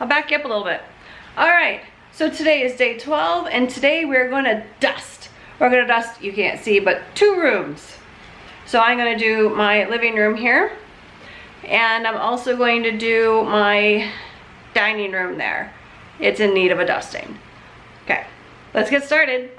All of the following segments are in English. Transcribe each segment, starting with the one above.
I'll back you up a little bit. All right, so today is day 12, and today we're gonna dust. We're gonna dust, you can't see, but 2 rooms. So I'm gonna do my living room here, and I'm also going to do my dining room there. It's in need of a dusting. Okay, let's get started.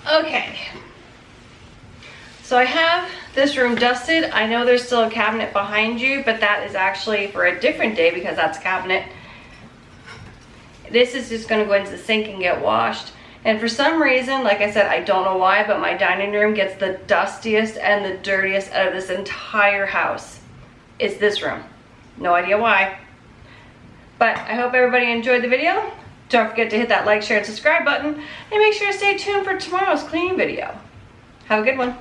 Okay, so I have this room dusted. I know there's still a cabinet behind you, but that is actually for a different day because that's a cabinet. This is just gonna go into the sink and get washed. And for some reason, like I said, I don't know why, but my dining room gets the dustiest and the dirtiest out of this entire house. It's this room. No idea why. But I hope everybody enjoyed the video. Don't forget to hit that like, share, and subscribe button, and make sure to stay tuned for tomorrow's cleaning video. Have a good one.